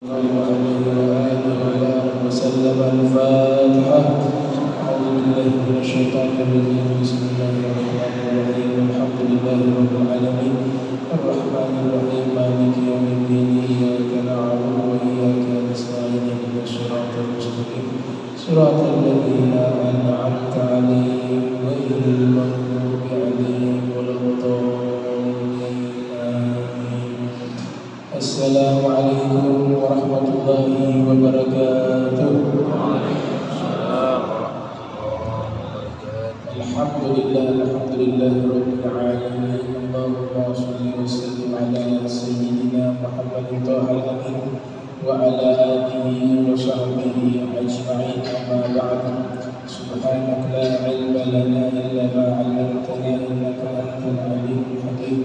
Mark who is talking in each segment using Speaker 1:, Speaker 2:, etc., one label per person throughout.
Speaker 1: الله عليه وآله وبارك وسلم. الفاتحة. أعوذ بالله من الشيطان الرجيم. بسم الله الرحمن الرحيم. الحمد لله رب العالمين الرحمن الرحيم مالك يوم الدين. إياك نعبد وإياك نستعين. اهدنا الصراط المستقيم صراط الذين أنعمت عليهم غير المغضوب عليهم ولا الضالين. آمين. السلام عليكم ورحمة الله وبركاته. الحمد لله رب العالمين. اللهم صل وسلم على سيدنا محمد طه الأمين وعلى آله وصحبه أجمعين. أما بعد، سبحانك لا علم لنا إلا ما علمتنا إنك أنت العليم الحكيم.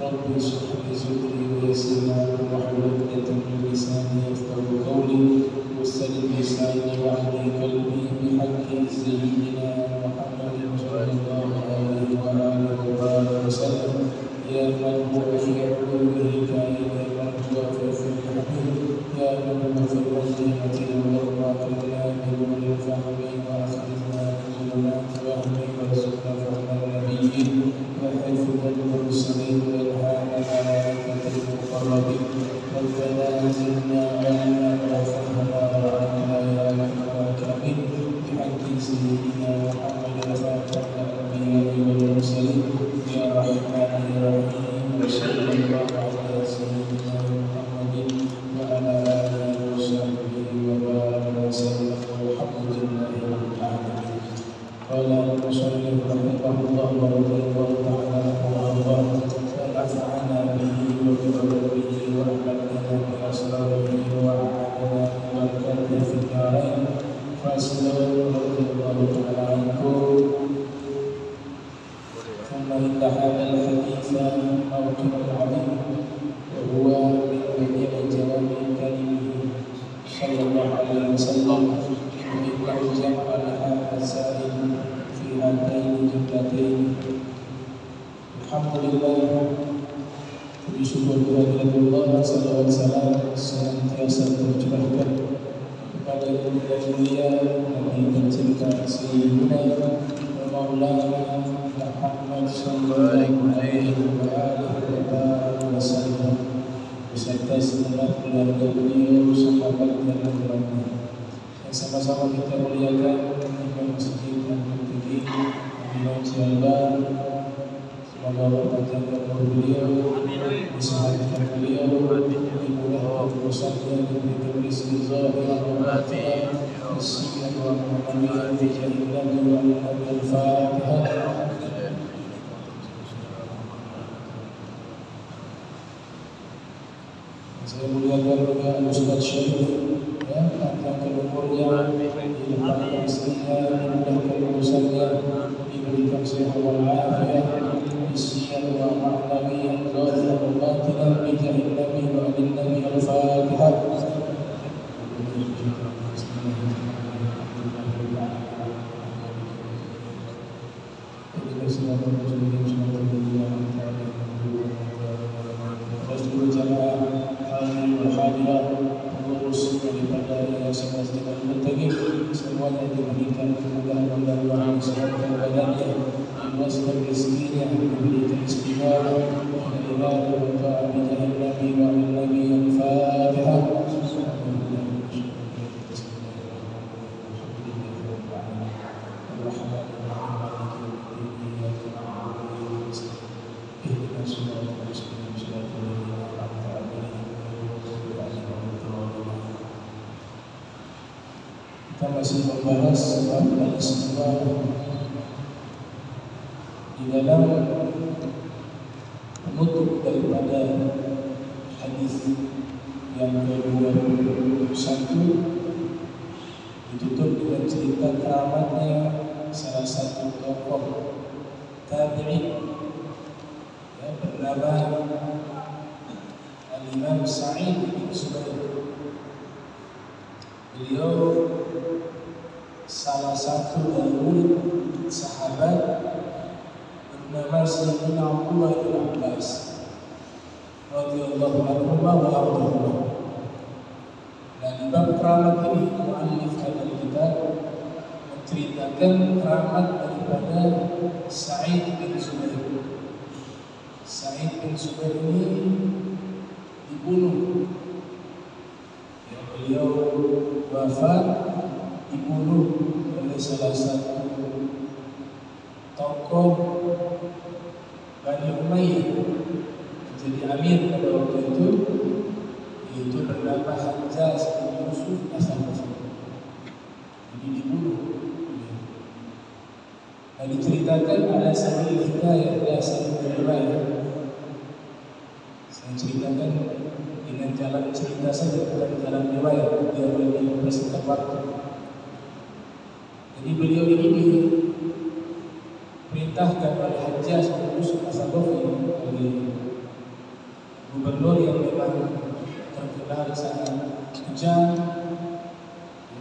Speaker 1: رب اشرح لي صدري ويسر لي أمري واحلل عقدة من لساني يفقهوا قولي واستجب لساني واهدي قلبي بحق سيدنا محمد صلى الله عليه وآله وسلم. يا من هو في علوه كائن، يا من هو في الحكيم، يا من هو في القديمة والله الكلام دون الفهم، وأخرجنا من ظلمات الوهم وارزقنا فهم النبيين وحفظ المرسلين والهام الملائكة المقربين. ربنا زدنا علما وفهما وعلما يا أكرم الأكرمين بحق سيدنا محمد خاتم الأنبياء والمرسلين. يا رحمن يا رحيم، وصلى الله على سيدنا محمد وعلى آله وصحبه وبارك وسلم. والحمد لله رب العالمين. قال المصنف رحمه الله ورضي الله تعالى عنه وارضاه ونفعنا به وبعلومه وأحمدنا بأسراره وأعاننا ببركاته في الدارين. فأسأل رضي الله تعالى عنكم. ثم إن هذا الحديث موضوع عظيم، وهو من بديع جوامع كلمه صلى الله عليه وسلم، وإنه جمع لها مسائل في هاتين الجملتين. Alhamdulillah, puji syukur kehadirat Allah, salawat salam senantiasa tercurahkan kepada Ibunda mulia Nabi tercinta Sayyidina wa Maulana Muhammad sallallahu alaihi wa sallam beserta segenap keluarga beliau, sahabat dan umatnya yang sama-sama kita muliakan. Imam Masjid Al-Muqtadi Imam Syalban, semoga Allah menjaga beliau, disehatkan beliau, dimudahkan urusannya, diberikan rezeki zahir wa batin, wasiat wa muhammadiyah bi jannati wa al-Fatihah. Saya muliakan juga Ustaz Syarif, ya, panjangkan umurnya, dilapangkan istrinya, dimudahkan urusannya, diberikan sehat wal afiat, isian wa ma'nawiyan zahir wa batinan bi jahil nabi wa alin nabi. Al-Fatihah. Semuanya diberikan kemudahan dan Allah disebutkan badannya, luaskan rezekinya, diberikan istiqamah dan ibadah wa ta'at bi jahil nabi wa alin nabi. Al-Fatihah. Kita masih membahas bab al-istighfar di dalam penutup daripada hadis yang ke-21, ditutup dengan cerita keramatnya salah satu tokoh tabi'in yang bernama Al-Imam Sa'id bin Jubair. Beliau salah satu dari murid sahabat bernama Sayyidina Abdullah bin Abbas radhiyallahu anhu wa ardhahuma. bab keramat ini, mu'allif hadal kitab menceritakan keramat daripada Sa'id bin Zubair. Sa'id bin Zubair ini dibunuh. Ya, beliau wafat dibunuh oleh salah satu tokoh Bani Umayyah, jadi amir pada waktu itu, yaitu bernama Hajjaj bin Yusuf As-Saqafi. Jadi dibunuh. Dan diceritakan ada sahabat hikayah, ada sahabat riwayat. Saya ceritakan dengan jalan cerita saja, bukan jalan riwayat, biar lebih mempersingkat waktu. Jadi beliau ini diperintahkan oleh Hajjaj bin Yusuf As-Saqafi, oleh gubernur yang memang terkenal sangat kejam,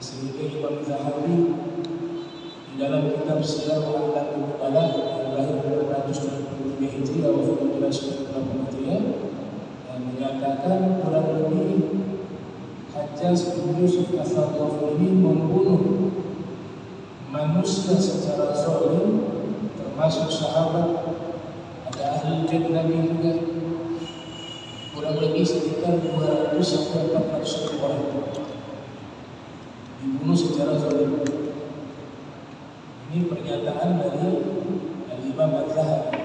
Speaker 1: sehingga Imam Zahabi di dalam kitab Syiar A'lam Al-Qala yang lahir 273 Hijriah wafat 280 Hijriah yang menyatakan kurang lebih Hajjaj bin Yusuf As-Saqafi ini membunuh manusia secara zalim, termasuk sahabat, ada ahli bait Nabi juga, kurang lebih sekitar 200 sampai 400 orang dibunuh secara zalim. Ini pernyataan dari Imam Az-Zahabi.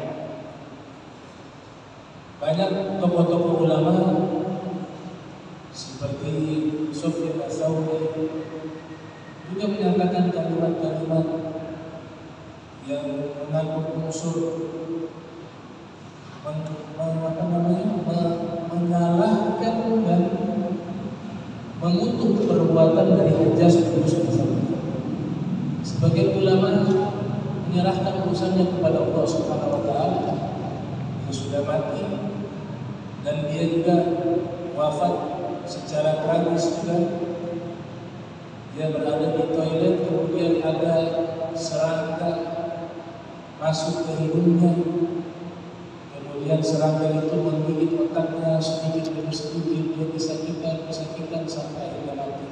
Speaker 1: Banyak tokoh-tokoh ulama seperti Sufyan Ats-Tsauri juga menyatakan kalimat-kalimat yang mengandung unsur menyalahkan dan mengutuk perbuatan dari Hajjaj bin Yusuf As-Saqafi. Sebagian ulama menyerahkan urusannya kepada Allah Subhanahu wa taala yang sudah mati, dan dia juga wafat secara tragis juga. Dia berada di toilet, kemudian ada serangga masuk ke hidungnya. Kemudian serangga itu menggigit otaknya sedikit demi sedikit, dia kesakitan sampai akhirnya mati.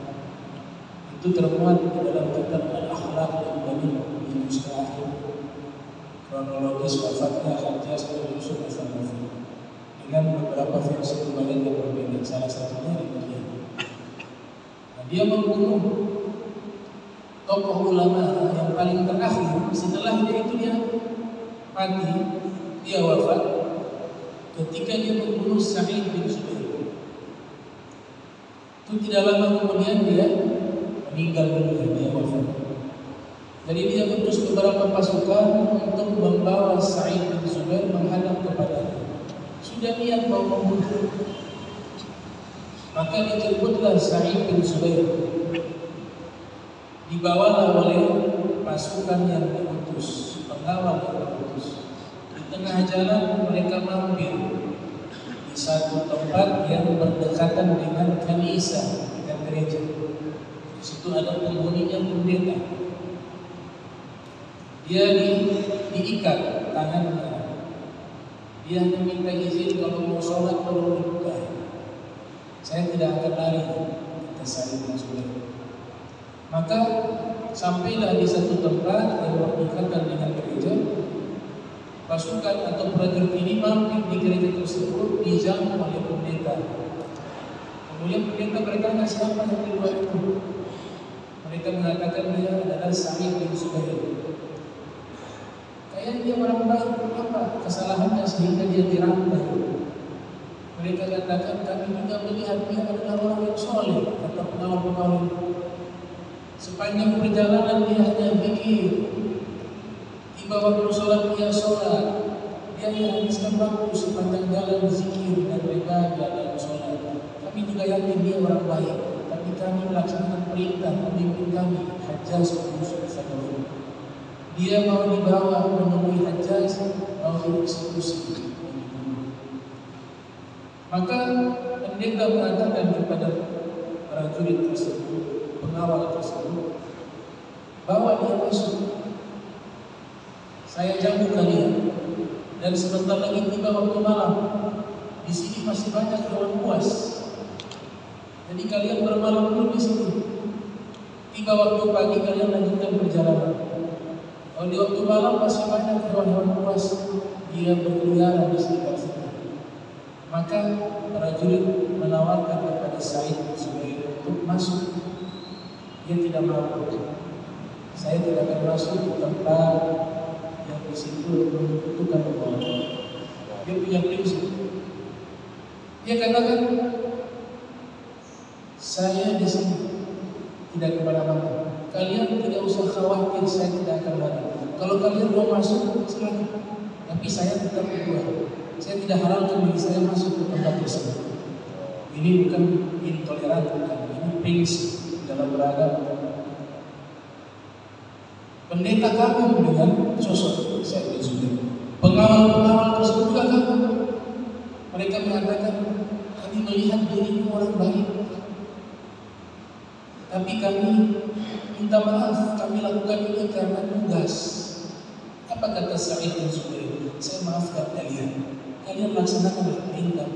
Speaker 1: Itu termuat di dalam kitab Al-Akhlaq Al-Bani di juz akhir kronologis wafatnya Hajjaj bin Yusuf As-Saqafi dengan beberapa versi riwayat yang berbeda. Salah satunya demikian. Nah, dia membunuh tokoh ulama yang paling terakhir. Setelah dia mati, dia wafat ketika dia membunuh Sa'id bin Zubair. Itu tidak lama kemudian dia meninggal dunia, dia wafat. Jadi dia utus beberapa pasukan untuk membawa Sa'id bin Zubair menghadap kepadanya. Sudah niat mau membunuh. Maka dijemputlah Sa'id bin Zubair. Dibawalah oleh pasukan yang diutus, pengawal yang diutus. Di tengah jalan mereka mampir di satu tempat yang berdekatan dengan kanisa, dengan gereja. Di situ ada penghuninya pendeta. Dia diikat tangannya. Dia hanya minta izin kalau mau sholat tolong dibuka. Saya tidak akan lari, kata Sa'id bin Zubair. Maka sampailah di satu tempat yang berdekatan dengan gereja. Pasukan atau prajurit ini mampir di gereja tersebut, dijamu oleh pendeta. Kemudian pendeta bertanya, siapa yang di luar itu? Mereka mengatakan dia adalah Sa'id bin Zubair. Kayaknya dia orang baik, apa kesalahannya sehingga dia dirantai? Mereka katakan, kami juga melihat dia adalah orang yang soleh, kata pengawal-pengawal. Sepanjang perjalanan dia hanya zikir. Tiba waktu sholat dia sholat. Dia habiskan waktu sepanjang jalan zikir dan ibadah dan sholat. Kami juga yakin dia orang baik. Tapi kami melaksanakan perintah pemimpin kami, Hajjaj bin Yusuf As-Saqafi. Dia mau dibawa menemui Hajjaj, mau dieksekusi. Maka pendeta mengatakan kepada prajurit tersebut, pengawal tersebut, bawa dia masuk. Saya jamu kalian, dan sebentar lagi tiba waktu malam. Di sini masih banyak hewan buas. Jadi kalian bermalam dulu di sini. Tiba waktu pagi kalian lanjutkan perjalanan. Kalau di waktu malam masih banyak hewan-hewan buas dia berkeliaran di sekitar situ. Maka prajurit menawarkan kepada Sa'id bin Zubair untuk masuk. Dia tidak mau. Saya tidak akan masuk ke tempat yang di situ menentukan Allah. Dia punya prinsip. Dia katakan, saya di sini tidak kemana-mana. Kalian tidak usah khawatir, saya tidak akan lari. Kalau kalian mau masuk, silakan. Tapi saya tetap keluar. Saya tidak halalkan diri saya masuk ke tempat tersebut. Ini bukan intoleran, bukan. Ini prinsip dalam beragama. Pendeta kagum dengan sosok Sa'id bin Zubair. Pengawal-pengawal tersebut juga kagum. Mereka mengatakan, kami melihat dirimu orang baik, tapi kami minta maaf, kami lakukan ini karena tugas. Apa kata Sa'id bin Zubair? Saya maafkan kalian. Kalian laksanakan perintah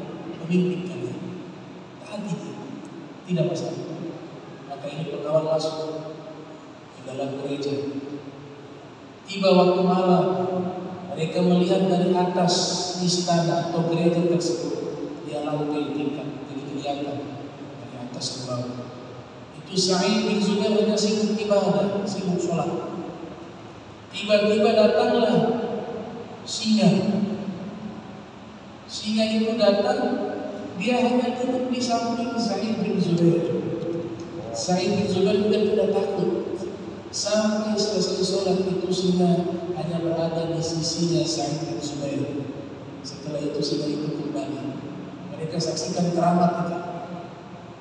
Speaker 1: pemimpin kalian. Taati dia, tidak masalah. Maka ini pengawal masuk ke dalam gereja. Tiba waktu malam, mereka melihat dari atas istana atau gereja tersebut. Dia lantai tingkat, jadi kelihatan dari atas ke bawah. Itu Sa'id bin Zubair hanya sibuk ibadah, sibuk sholat. Tiba-tiba datanglah singa. Singa itu datang, dia hanya duduk di samping Sa'id bin Zubair. Sa'id bin Zubair juga tidak takut. Sampai selesai sholat itu singa hanya berada di sisinya Sa'id bin Zubair. Setelah itu singa itu kembali. Mereka saksikan keramat itu.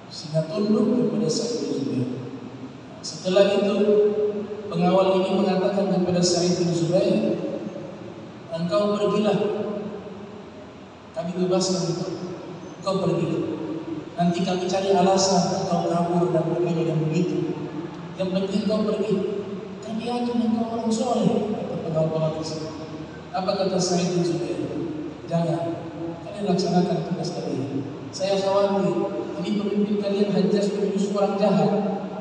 Speaker 1: Singa tunduk kepada Sa'id bin Zubair. Setelah itu pengawal ini mengatakan kepada Sa'id bin Zubair, engkau pergilah, kami bebaskan engkau pergilah. Nanti kami cari alasan engkau kabur dan begini dan begitu. Yang penting kau pergi. Kami yakin engkau orang soleh, kata pengawal tersebut. Apa kata Sa'id bin Zubair? Jangan, kalian laksanakan tugas kalian. Saya khawatir ini pemimpin kalian Hajjaj bin Yusuf orang jahat.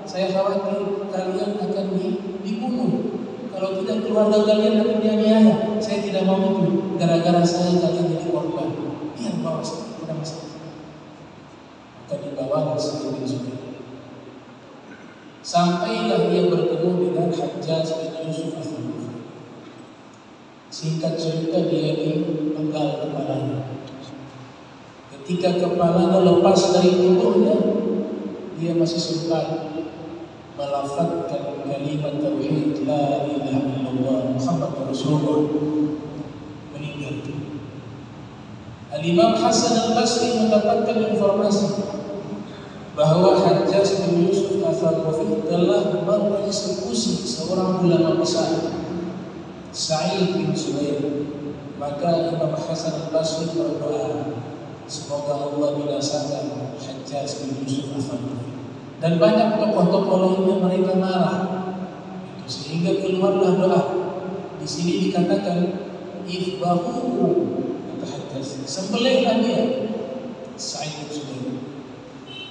Speaker 1: Saya khawatir kalian akan dibunuh. Kalau tidak keluarga kalian akan dianiaya. Saya tidak mau itu. Gara-gara saya kalian jadi korban. Biar bawa saya, tidak masalah. Maka dibawa Sa'id bin Zubair. Sampailah dia bertemu dengan Hajjaj bin Yusuf al-Thaqafi. Singkat cerita dia dipenggal kepalanya. Ketika kepalanya lepas dari tubuhnya, dia masih sempat melafazkan kalimat tauhid la ilaha illallah Muhammadur Rasulullah. Meninggal. Al-Imam Hasan al-Basri mendapatkan informasi bahwa Hajjaj bin Yusuf al-Thaqafi telah mengeksekusi seorang ulama besar, Sa'id bin Zubair. Maka Imam Hasan al-Basri berdoa, semoga Allah binasakan Hajjaj bin Yusuf al-Thaqafi. Dan banyak tokoh-tokoh lainnya mereka marah. Itu sehingga keluarlah doa. Di sini dikatakan ifbahu, kata Hajjaj, sembelihlah dia Sa'id bin Zubair.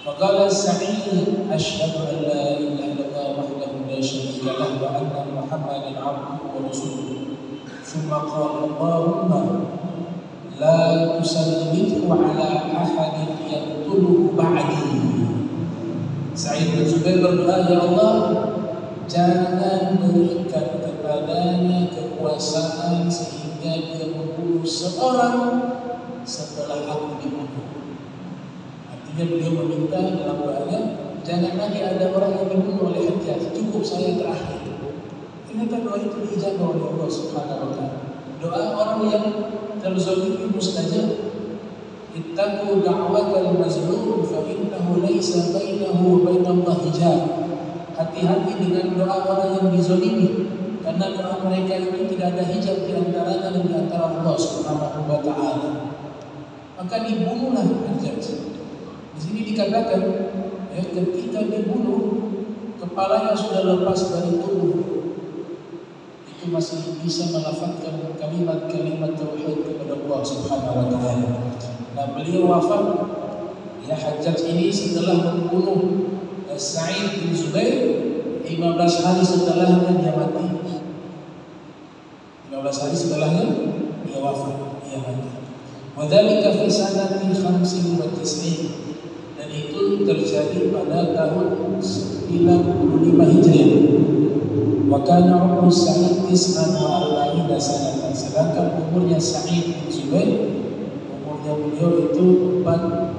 Speaker 1: Faqala Sa'id asyhadu an la ilaha illallah wahdahu la syarika lahu wa anna Muhammadan 'abduhu wa rasuluhu. Tsumma qala Allahumma la tusallithu 'ala ahadin yaqtuluhu ba'di. Sa'id bin Zubair berdoa, ya Allah, jangan berikan kepadanya kekuasaan sehingga dia membunuh seorang setelah aku dibunuh. Artinya beliau meminta dalam doanya, jangan lagi ada orang yang dibunuh oleh Hajjaj, cukup saya terakhir. Ternyata doa itu diijabah oleh Allah Subhanahu wa ta'ala. Doa orang yang terzalimi mustajab. Ittaqu da'watal mazlum fa innahu laysa bainahu wa bainallah hijab. Hati-hati dengan doa orang yang dizalimi, karena doa mereka itu tidak ada hijab di antaranya dan di antara Allah Subhanahu wa ta'ala. Maka dibunuhlah Hajjaj. Di sini dikatakan ketika dibunuh kepalanya sudah lepas dari tubuh, itu masih bisa melafazkan kalimat-kalimat tauhid kepada Allah Subhanahu wa ta'ala. Nah, beliau wafat Ya, Hajjaj ini setelah membunuh Sa'id bin Zubair 15 hari setelahnya dia mati. 15 hari setelahnya dia wafat, dia mati. Wadzalika fi sanati 95, dan itu terjadi pada tahun 95 Hijriah. Wa kana umur Sa'id 49 sanatan, sedangkan umurnya Sa'id bin Zubair, umurnya beliau itu 49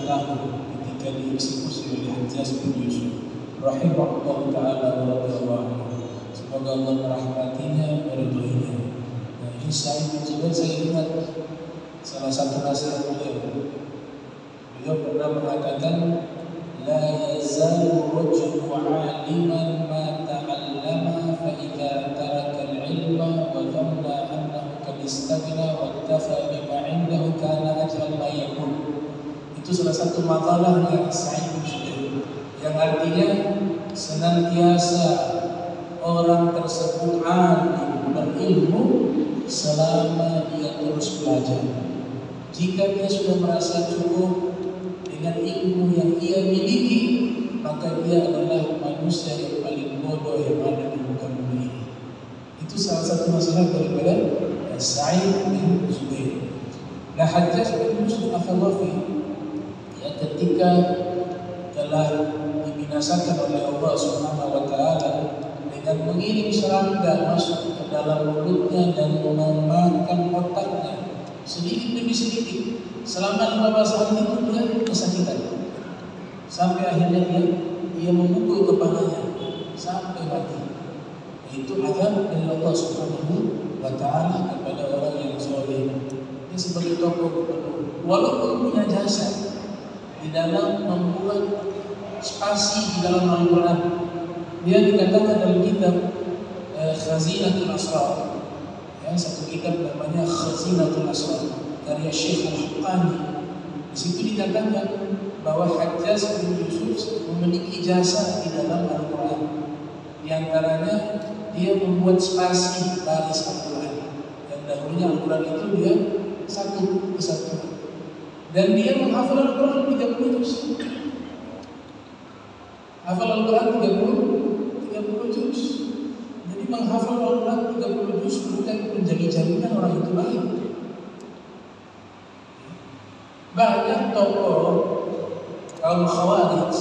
Speaker 1: tahun ketika dieksekusi oleh Hajjaj bin Yusuf rahimahullah ta'ala wa radhiyallahu. Semoga Allah merahmatinya, meridhoinya. Nah, ini Sa'id bin Zubair, saya ingat salah satu nasihat beliau. Beliau pernah mengatakan, la yazalu rajulu 'aliman ma ta'allama fa idza taraka al-'ilma wa dhanna annahu qad istaghna wa iktafa bima 'indahu kana ajral ma yakun. Itu salah satu makalahnya Sa'id bin Zubair, yang artinya senantiasa orang tersebut alim berilmu selama dia terus belajar. Jika dia sudah merasa cukup dengan ilmu yang ia miliki, maka dia adalah manusia yang paling bodoh yang ada di muka bumi ini. Itu salah satu nasihat daripada Sa'id bin Zubair. Nah, Hajjaj bin Yusuf Al-Thaqafi, ya, ketika telah dibinasakan oleh Allah Subhanahu wa taala dengan mengirim serangga masuk ke dalam mulutnya dan memakan otaknya sedikit demi sedikit, selama 15 hari itu dia kesakitan, sampai akhirnya dia memukul kepalanya sampai mati. Itu azab dari Allah Subhanahu wa taala kepada orang yang zalim. Dia sebagai tokoh gubernur, walaupun punya jasa di dalam membuat spasi di dalam Al-Quran. Dia dikatakan dalam kitab Khazinatul Asrar, ya, satu kitab namanya Khazinatul Asrar karya Syekh Al-Haqqani. Di situ dikatakan bahwa Hajjaj bin Yusuf memiliki jasa di dalam Al-Quran. Di antaranya dia membuat spasi baris Al-Quran. Dan dahulunya Al-Quran itu dia satu kesatuan. Dan dia menghafal Al-Quran 30 juz. Hafal Al-Quran 30 juz. Jadi menghafal Al-Quran 30 juz bukan menjadi jaminan orang itu baik. Banyak tokoh kaum Khawarij,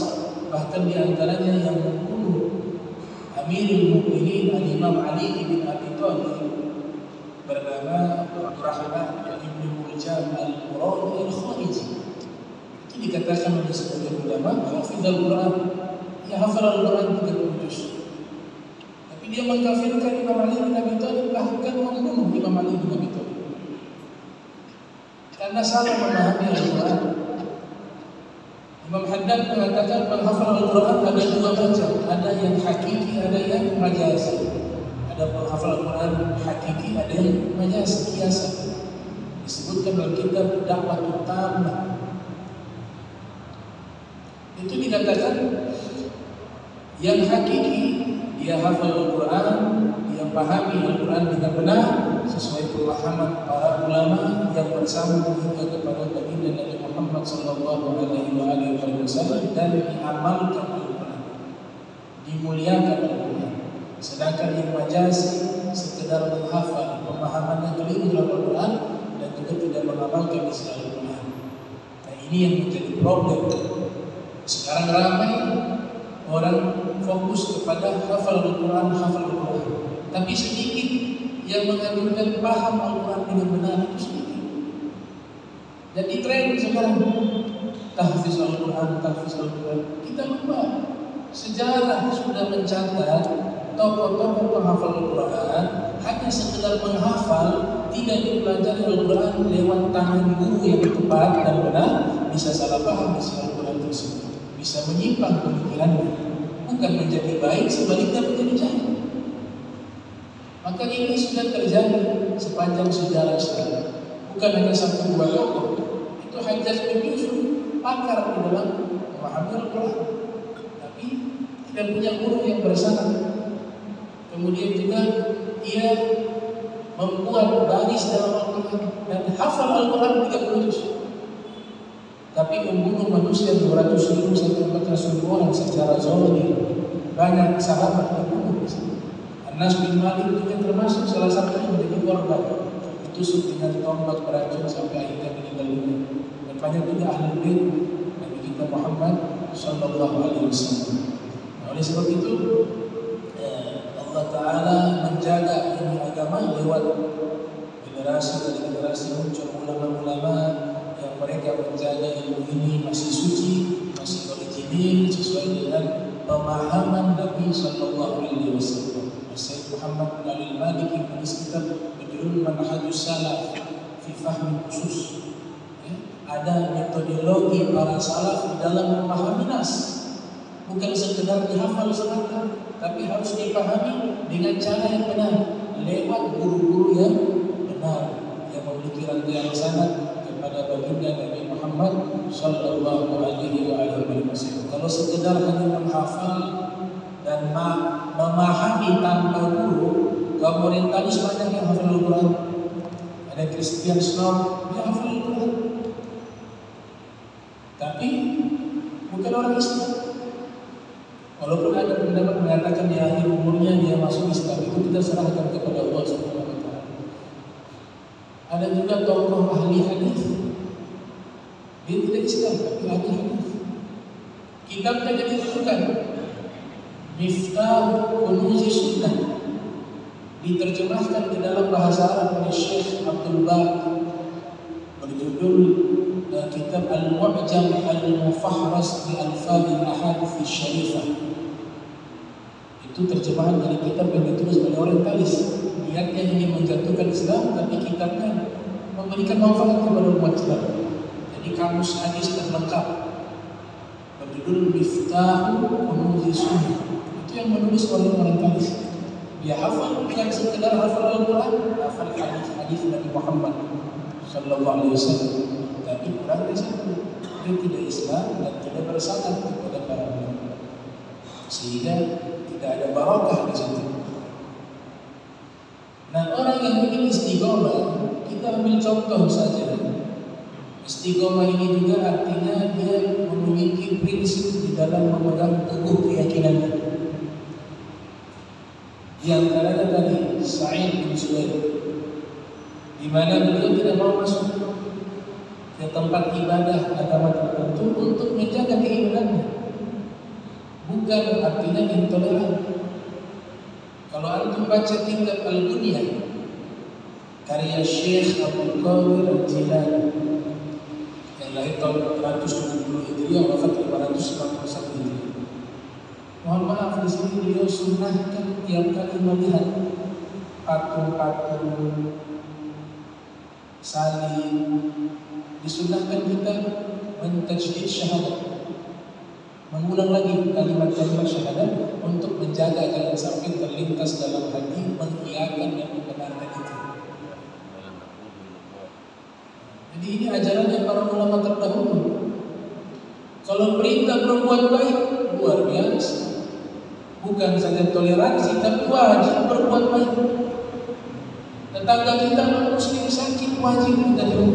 Speaker 1: bahkan diantaranya yang membunuh Amirul Mukminin Al-Imam Ali bin Abi Thalib, bernama Abdurrahman bin Muljam Al-Muradi Al-Khariji. Itu dikatakan oleh sebagian ulama hafidz Al-Quran, ya hafal Al-Quran 30 juz. Tapi dia mengkafirkan Imam Ali bin Abi Thalib, bahkan membunuh Imam Ali bin Abi Thalib karena salah memahami Al-Quran. Imam Haddad mengatakan menghafal Al-Quran ada dua macam, ada yang hakiki, ada yang majazi. Ada menghafal Al-Quran hakiki, ada yang majazi, kiasan. Disebutkan dalam kitab Da'watul Tammah. Itu dikatakan yang hakiki dia hafal Al-Quran, dia pahami Al-Quran dengan benar sesuai pemahaman para ulama yang bersambung hingga kepada baginda Nabi Muhammad sallallahu alaihi wasallam, dan diamalkan Al-Quran, dimuliakan Al-Quran. Sedangkan yang majazi sekedar menghafal, pemahamannya keliru dalam Al-Quran dan juga tidak mengamalkan isi Al-Quran. Nah, ini yang menjadi problem. Sekarang ramai orang fokus kepada hafal Al-Quran, tapi sedikit yang mengamalkan paham Al-Quran dengan benar, itu sedikit. Jadi tren sekarang tahfiz Al-Quran. Kita lupa sejarah sudah mencatat tokoh-tokoh penghafal Al-Quran hanya sekedar menghafal, tidak dipelajari Al-Quran lewat tangan guru yang tepat dan benar, bisa salah paham isi Al-Quran tersebut, bisa menyimpang pemikirannya, bukan menjadi baik, sebaliknya menjadi jahat. Maka ini sudah terjadi sepanjang sejarah Islam, bukan hanya satu dua tokoh. Itu Hajjaj bin Yusuf pakar di dalam memahami Al-Quran, tapi tidak punya guru yang bersama. Kemudian juga ia membuat baris dalam Al-Quran dan hafal Al-Quran 30 juz. tapi membunuh manusia 200.000 sampai 400.000 orang secara zalim. Banyak sahabat terbunuh di sini. Anas bin Malik juga termasuk salah satu yang menjadi korban, ditusuk dengan tombak beracun sampai akhirnya meninggal dunia. Dan banyak juga ahli bait Nabi kita Muhammad Sallallahu Alaihi Wasallam. Nah, oleh sebab itu Allah Taala menjaga ini agama lewat generasi dari generasi muncul ulama-ulama yang mereka menjaga ilmu ini masih suci, masih original sesuai dengan pemahaman Nabi Sallallahu Alaihi Wasallam. Sayyid Muhammad bin Ali Al-Maliki menulis kitab berjudul Manhajus Salaf fi Fahmi Khusus. Ada metodologi para salaf di dalam memahami nas, bukan sekedar dihafal semata, tapi harus dipahami dengan cara yang benar lewat guru-guru yang benar yang memiliki rangkaian sanad kepada baginda Nabi Muhammad Sallallahu Alaihi Wasallam. Kalau sekedar hanya menghafal dan memahami tanpa guru, kaum orientalis banyak yang hafal Al-Quran. Ada Christian Snob, dia hafal Al-Quran, tapi bukan orang Islam. Walaupun ada pendapat mengatakan di akhir umurnya dia masuk Islam, itu kita serahkan kepada Allah Subhanahu Wa Taala. Ada juga tokoh ahli hadis, dia tidak Islam tapi ahli hadis. Kitabnya jadi rujukan. Miftah Kunuzi Sunnah diterjemahkan ke dalam bahasa Arab oleh Syekh Abdul Baq berjudul kitab Al-Mu'jam Al-Mufahras bi Alfadhil Ahadits Syarifah. Itu terjemahan dari kitab yang ditulis oleh orientalis. Niatnya ingin menjatuhkan Islam, tapi kitabnya memberikan manfaat kepada umat Islam. Jadi kamus hadis terlengkap berjudul Miftah Kunuzi Sunnah. Yang menulis oleh orientalis. Dia hafal bukan sekedar hafal Al-Quran, hafal hadis Nabi Muhammad Sallallahu Alaihi Wasallam. Tapi kurang dari situ, dia tidak Islam dan tidak bersanad kepada para ulama, sehingga tidak ada barakah di situ. Nah, orang yang ingin istiqomah, kita ambil contoh saja. Istiqomah ini juga artinya dia memiliki prinsip di dalam memegang teguh keyakinannya. Di antaranya tadi Sa'id bin Zubair, di mana beliau tidak mau masuk ke tempat ibadah agama tertentu untuk menjaga keimanannya. Bukan artinya intoleran. Kalau antum baca kitab Al-Bunyah karya Syekh Abdul Qadir Al-Jilani yang lahir tahun 470 Hijriah, wafat 591 Hijriah. Mohon maaf, di sini beliau sunnahkan tiap kali melihat patung-patung salib, disunnahkan kita mentajdid syahadat, mengulang lagi kalimat-kalimat syahadat untuk menjaga jangan sampai terlintas dalam hati mengiyakan dan membenarkan itu. Jadi ini ajarannya para ulama terdahulu. Kalau perintah berbuat baik luar biasa. Bukan saja toleransi, tapi wajib berbuat baik. Tetangga kita non-muslim sakit, wajib kita tolong.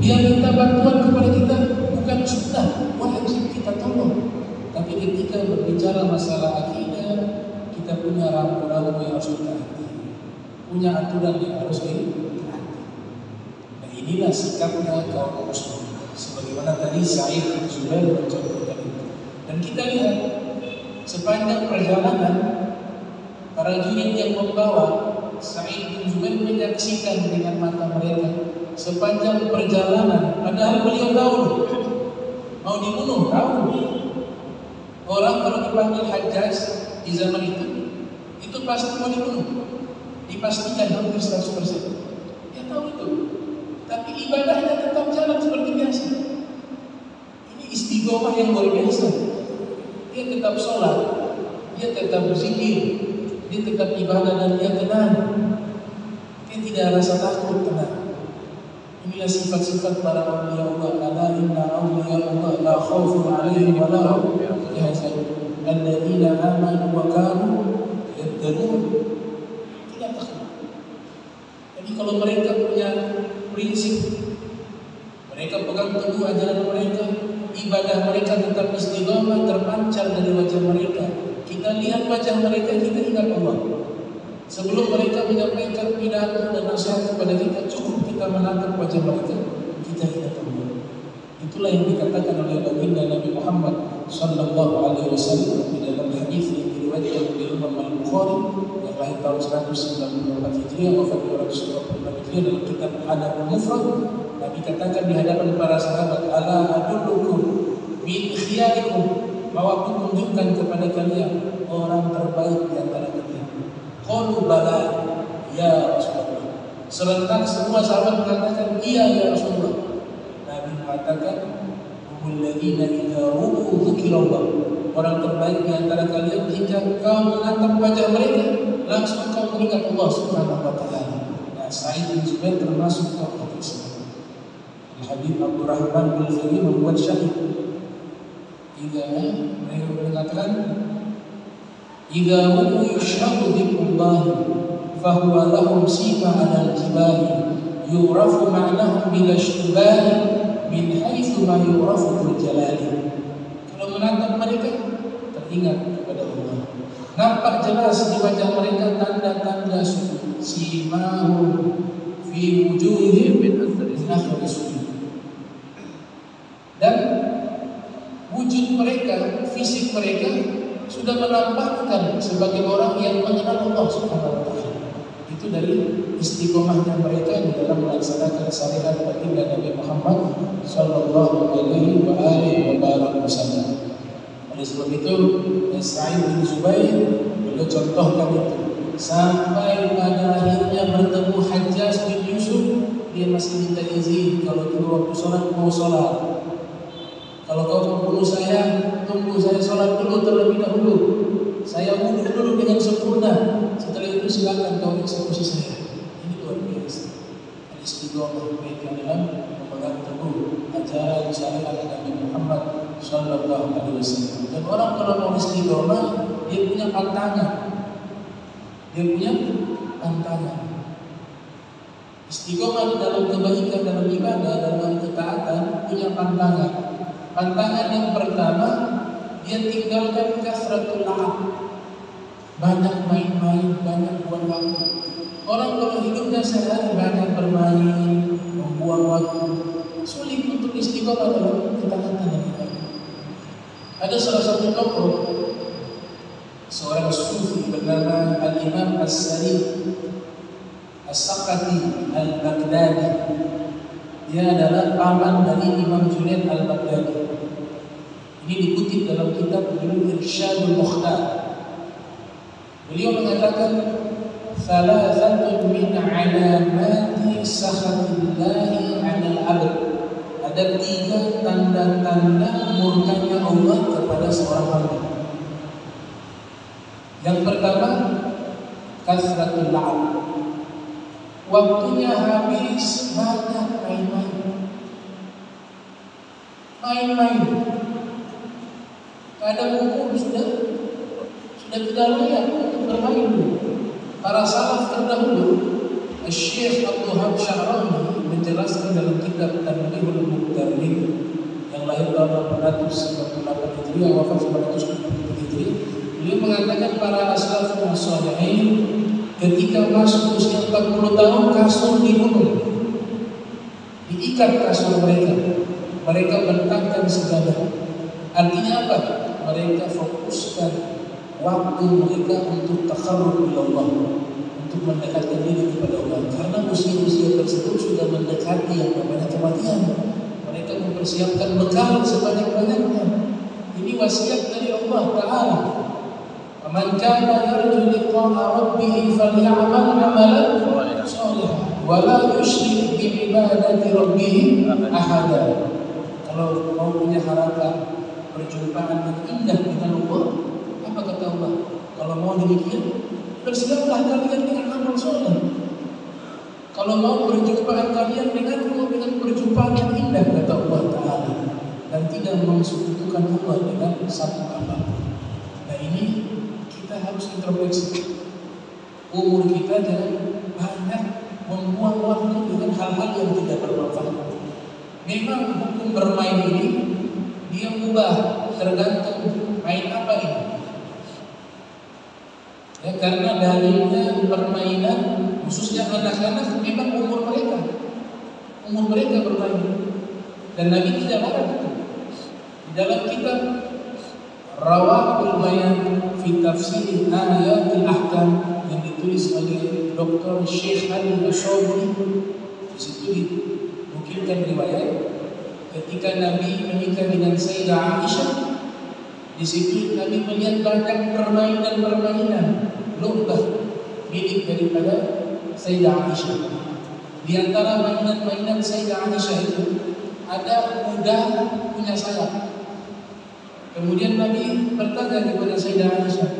Speaker 1: Dia minta bantuan kepada kita, bukan sunnah, wajib kita tolong. Tapi ketika berbicara masalah akidah, kita punya rambu-rambu yang harus kita hati, punya aturan yang harus dihati. Nah, inilah sikapnya kaum muslim. Sebagaimana tadi Sa'id bin Zubair mencontohkan itu. Dan kita lihat sepanjang perjalanan para jurid yang membawa Sa'id bin Zubair menyaksikan dengan mata mereka sepanjang perjalanan, padahal beliau tahu mau dibunuh, tahu. Orang kalau dipanggil Hajjaj di zaman itu pasti mau dibunuh, dipastikan hampir 100%. Dia tahu itu, tapi ibadahnya tetap jalan seperti biasa. Ini istiqomah yang luar biasa. Dia tetap sholat, dia tetap berzikir, dia tetap ibadah dan dia tenang. Dia tidak rasa takut, tenang. Inilah sifat-sifat para awliya Allah. Ala inna awliya Allah la khawfun alaihim wa la hum yahzanun alladzina amanu wa kanu yattaqun. Tidak takut. Jadi kalau mereka punya prinsip, mereka pegang berpegang teguh ajaran mereka, ibadah mereka tetap istiqomah terpancar dari wajah mereka. Kita lihat wajah mereka, kita ingat Allah. Sebelum mereka menyampaikan pidato dan nasihat kepada kita, cukup kita menatap wajah mereka, kita ingat Allah. Itulah yang dikatakan oleh baginda Nabi Muhammad sallallahu alaihi wasallam di dalam hadis yang diriwayatkan oleh Imam Al-Bukhari yang lahir tahun 194 Hijriah wafat 226 Hijriah dalam kitab Adabul Mufrad. Nabi katakan di hadapan para sahabat, ala adullukum min khiyarikum, bahwa aku tunjukkan kepada kalian orang terbaik di antara kalian. Qalu bala ya Rasulullah. Serentak semua sahabat mengatakan iya ya Rasulullah. Nabi mengatakan humul-ladzina idza ru'u dzikrallah, orang terbaik di antara kalian jika kau menatap wajah mereka langsung kau mengingat Allah Subhanahu wa taala. Nah, Sa'id bin Zubair termasuk tokoh tersebut. Habib Abdurrahman bin Zaid membuat syair. Mereka mengatakan idza ru'u yushhadu bikullah fahuwa lahum sifa 'ala al-jibal yurafu ma'nahum bila ishtibah min haitsu ma yurafu bil jalali. Kalau menatap mereka teringat kepada Allah. Nampak jelas di wajah mereka tanda-tanda sujud. Simahum fi wujuhihim min athari sujud. Dan wujud mereka, fisik mereka sudah menampakkan sebagai orang yang mengenal Allah Subhanahu wa taala. Itu dari istiqomahnya mereka di dalam melaksanakan syariat baginda Nabi Muhammad sallallahu alaihi wasallam. Oleh sebab itu, Sa'id bin Zubair beliau contohkan itu sampai pada akhirnya bertemu Hajjaj bin Yusuf, dia masih minta izin kalau dulu waktu sholat mau sholat. Kalau kau mau bunuh saya, tunggu saya sholat dulu terlebih dahulu. Saya bunuh dulu dengan sempurna. Setelah itu silakan kau eksekusi saya. Ini luar biasa. Istiqomah mereka dalam memegang teguh ajaran syariat Nabi Muhammad sallallahu alaihi wasallam. Dan orang kalau mau istiqomah, dia punya pantangan. Istiqomah di dalam kebaikan, dalam ibadah, dalam ketaatan punya pantangan. Pantangan yang pertama, dia tinggalkan kasratul la'ab, banyak main-main, banyak buang waktu. Orang kalau hidupnya sehari banyak bermain, membuang waktu, sulit untuk istiqomah dalam ketaatan dan ibadah. Ada salah satu tokoh, seorang sufi bernama Al-Imam As-Sari As-Saqati Al-Baghdadi. Dia adalah paman dari Imam Junaid Al-Baghdadi. Ini dikutip dalam kitab judul Irsyadul Mukhtar. Beliau mengatakan salasatun min alamati sakhatillahi 'alal 'abd. Ada 3 tanda-tanda murkanya Allah kepada seorang hamba. Yang pertama, kasratul la'ab. Waktunya habis banyak main-main. Kadang umur sudah tidak layak untuk bermain. Para salaf terdahulu, Syekh Abdul Wahab Sya'rani menjelaskan dalam kitab Tanbihul Muqtarrin yang lahir tahun 898 Hijriah wafat 970 Hijriah. Beliau mengatakan para salafun shalihin ketika masuk usia 40 tahun kasur dibunuh, diikat kasur mereka bentangkan segala. Artinya apa? Mereka fokuskan waktu mereka untuk taqarrub ila Allah, untuk mendekatkan diri kepada Allah. Karena usia-usia tersebut sudah mendekati yang namanya kematian. Mereka mempersiapkan bekal sebanyak-banyaknya. Ini wasiat dari Allah Ta'ala. Man kana yarju liqa'a rabbih falyamal 'amalan shalihan wa la yusyrik bi ibadati rabbih ahada. Kalau mau punya harapan perjumpaan yang indah dengan Allah, apa kata Allah? Kalau mau demikian, bersiaplah kalian dengan amal soleh. Kalau mau perjumpaan kalian denganku dengan perjumpaan yang indah, kata Allah Ta'ala, dan tidak mensekutukan Allah dengan satu amal. Nah ini kita harus introspeksi. Umur kita jangan banyak membuang waktu dengan hal-hal yang tidak bermanfaat. Memang hukum bermain ini dia mubah, tergantung main apa ini. Ya, karena dalilnya permainan khususnya anak-anak memang umur mereka bermain, dan Nabi tidak larang itu. Di dalam kitab Rawahul Bayan fi Tafsir Ayatul Ahkam yang ditulis oleh Dr. Syekh Ali Ashawri, di situ dinukilkan riwayat ketika Nabi menikah dengan Sayyidah Aisyah. Di situ Nabi melihat banyak permainan lomba milik daripada Sayyidah Aisyah. Di antara mainan Sayyidah Aisyah itu ada kuda punya sayap. Kemudian Nabi bertanya kepada Sayyidah Aisyah,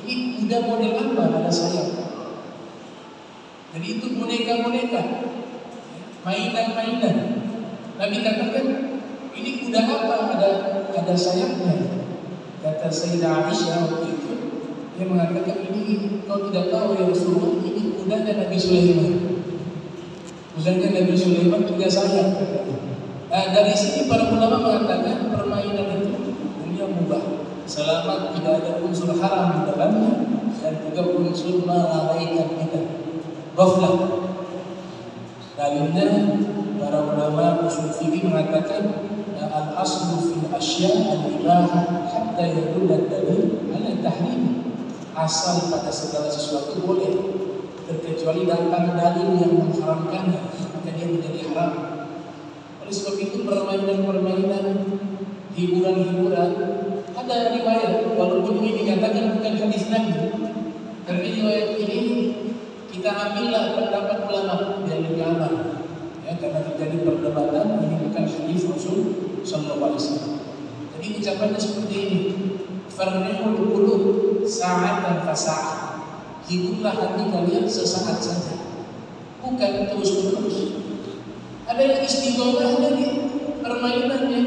Speaker 1: ini kuda model apa ada sayap? Jadi itu boneka-boneka, mainan. Nabi katakan, ini kuda apa ada sayapnya? Kata Sayyidah Aisyah waktu itu, dia mengatakan, ini kau tidak tahu ya Rasulullah, ini kudanya Nabi Sulaiman. Kudanya Nabi Sulaiman punya sayap. Nah, dari sini para ulama mengatakan permainan itu hukumnya mubah selama tidak ada unsur haram di dalamnya dan juga unsur melalaikan kita. Ghaflah. Dalilnya para ulama usul fikih mengatakan al-aslu fil asya' al-ibahah hatta yadull ad-dalil ala tahrim. Asal pada segala sesuatu boleh, terkecuali datang dalil yang mengharamkannya, maka dia menjadi haram. Oleh sebab itu permainan hiburan ada riwayat, walaupun ini dinyatakan bukan hadis Nabi, tapi riwayat ini kita ambillah pendapat ulama yang lebih aman, ya, karena terjadi perdebatan ini bukan hadis Rasul Sallallahu Alaihi Wasallam. Jadi ucapannya seperti ini: farrihul qulub sa'atan fasa'ah. Hiburlah hati kalian sesaat saja, bukan terus-menerus. Ada yang istiqomahnya di permainannya,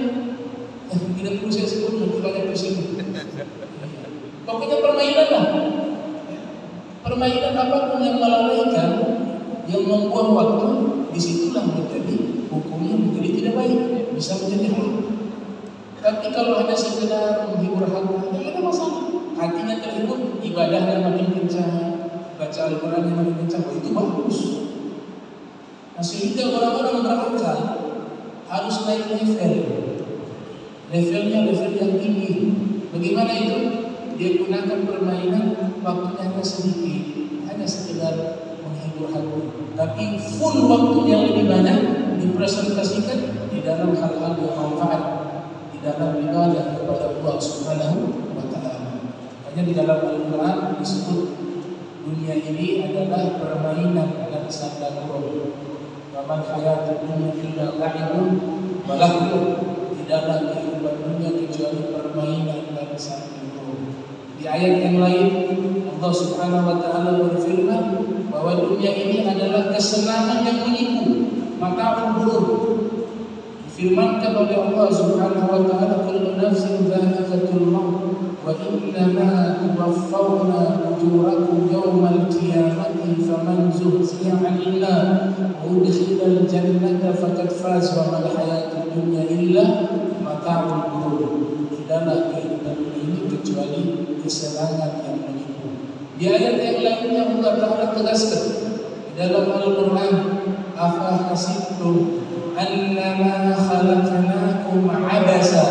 Speaker 1: tidak perlu saya sebut, nanti banyak tersinggung. Pokoknya permainan lah. Permainan apapun yang melalaikan, yang membuang waktu, disitulah menjadi hukumnya menjadi tidak baik, bisa menjadi haram. Tapi kalau hanya sekedar menghibur hati, tidak ada masalah. Hatinya terhibur, ibadahnya makin kencang, baca Al-Qurannya makin kencang, itu bagus. Nah, sehingga orang-orang berakal harus naik levelnya level yang tinggi. Bagaimana itu? Dia gunakan permainan waktunya hanya sedikit, hanya sekedar menghibur hati, tapi full waktunya lebih banyak dipresentasikan di dalam hal-hal yang manfaat, di dalam ibadah kepada Allah Subhanahu wa Ta'ala. Hanya di dalam Al-Quran disebut dunia ini adalah permainan dan sandang Waman hayatul dunya illa la'ibun wa lahwun. Tidaklah kehidupan dunia kecuali permainan dan sandang. Di ayat yang lain Allah Subhanahu wa Ta'ala berfirman bahwa dunia ini adalah kesenangan yang menipu, mata'ul ghurur. Difirmankan oleh Allah Subhanahu wa Ta'ala, kullu nafsin dha'iqatul maut wa innama tuwaffawna ujurakum yawmal qiyamati faman zuhziha 'anil nar wa udkhilal jannata faqad faz wa mal hayatud dunya illa mata'ul ghurur. Tidaklah kehidupan ini kecuali kesenangan yang menipu. Di ayat yang lainnya Allah Ta'ala tegaskan di dalam Al-Quran, afa hasibtum annama khalaqnakum 'abasa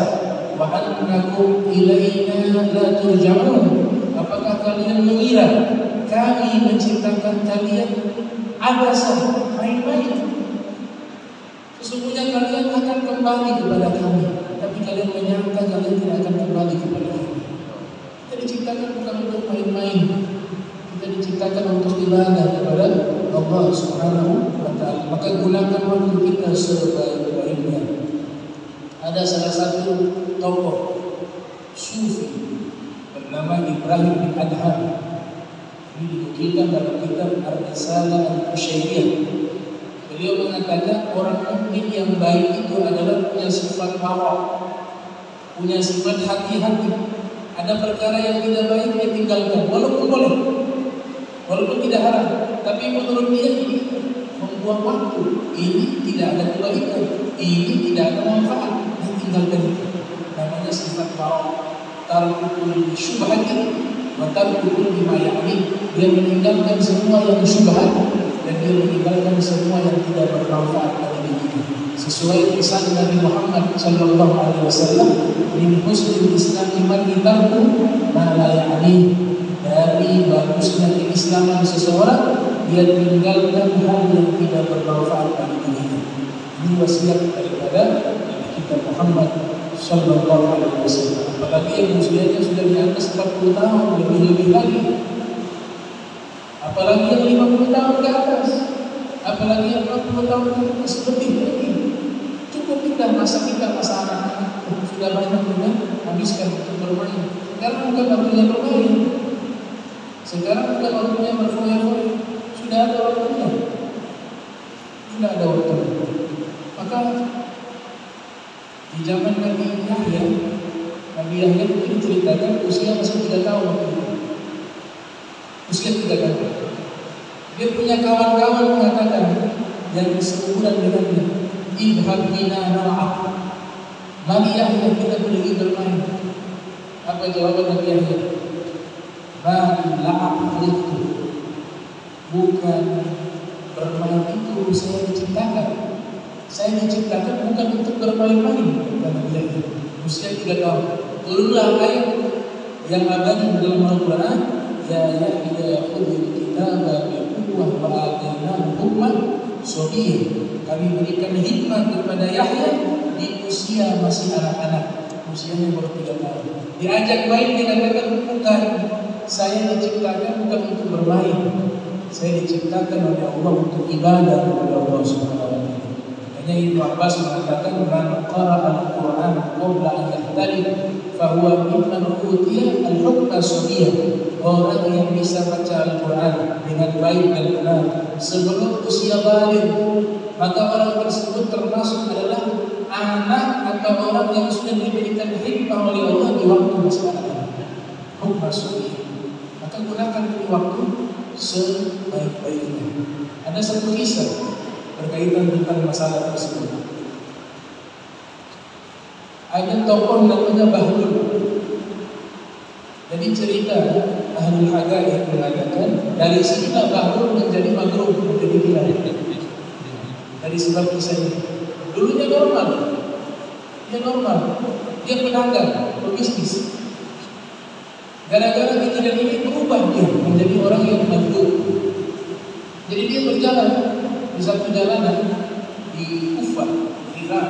Speaker 1: wa annakum ilaina la turja'un. Apakah kalian mengira kami menciptakan kalian abasa, main-main? Sesungguhnya kalian akan kembali kepada kami, tapi kalian menyangka kalian tidak akan kembali kepada kami. Kita diciptakan bukan untuk main-main, kita diciptakan untuk ibadah kepada Allah Subhanahu wa Ta'ala. Maka gunakan waktu kita sebaik-baiknya. Ada salah satu tokoh sufi bernama Ibrahim bin Adham. Ini dinukilkan dalam kitab Ar-Risalah Al-Qushayriyah. Beliau mengatakan orang mukmin yang baik itu adalah punya sifat tawak, punya sifat hati-hati. Ada perkara yang tidak baik dia tinggalkan, walaupun boleh, walaupun tidak haram, tapi menurut dia ini membuang waktu. Ini tidak ada kebaikan, ini tidak ada manfaat. Dan tinggalkan itu. Namanya sifat warok. Tarkul syubhati wa tarkul bima ya'ni. Dia meninggalkan semua yang syubhat dan dia meninggalkan semua yang tidak bermanfaat bagi dirinya. Sesuai pesan Nabi Muhammad sallallahu alaihi wasallam, min husnil islami man tarku ma la ya'ni. Dari bagusnya keislaman seseorang, dia tinggalkan hal yang tidak bermanfaat bagi dirinya. Ini wasiat daripada Nabi kita Muhammad sallallahu alaihi wasallam. Apalagi yang usianya sudah di atas 40 tahun, lebih lagi. Apalagi yang 50 tahun ke atas, apalagi yang 40 tahun ke atas, lebih lagi. Cukup kita masa anak-anak sudah banyak juga habiskan untuk bermain. Sekarang bukan waktunya bermain. Sekarang bukan waktunya berfoya-foya. Sudah ada waktunya. Sudah ada waktunya. Maka di zaman Nabi Yahya itu diceritakan usia masih 3 tahun. Usia 3 tahun. Dia punya kawan-kawan mengatakan yang seumuran dengannya, idhab bina nar'ab. Mari Yahya kita pergi bermain. Apa jawaban Nabi Yahya? Bagi la'ab itu, bukan bermain itu saya diciptakan. Saya diciptakan bukan untuk bermain-main. Usia 3 tahun. Turunlah ayat yang abadi dalam Al-Quran. Ya Yahya khudhil kitaba biquwwah wa atainahu hukman sabiyya. Kami berikan hikmah kepada Yahya di usia masih anak-anak. Usianya baru 3 tahun. Diajak baik dikatakan bukan. Saya diciptakan bukan untuk bermain. Saya diciptakan oleh Allah untuk ibadah kepada Allah Subhanahu wa taala. Makanya Ibnu Abbas mengatakan man qara'a al-Qur'an qabla an yahtalif fa huwa mimman utiya al-hukma sabiyya. Orang yang bisa baca Al-Qur'an dengan baik dan benar sebelum usia baligh, maka orang tersebut termasuk adalah anak atau orang yang sudah diberikan hikmah oleh Allah di waktu masih anak. Hukma sabiyya. Maka gunakan ini waktu sebaik-baiknya. Ada satu kisah berkaitan tentang masalah tersebut. Ada tokoh namanya Bahlul. Jadi cerita Ahlul Hagaih mengatakan dari sinilah Bahlul menjadi maghrur, menjadi gila. Dari sebab kisah ini. Dulunya normal. Dia pedagang, pebisnis. Gara-gara kejadian ini berubah dia menjadi orang yang maghrur. Jadi dia berjalan di satu jalanan di Kufah, Irak.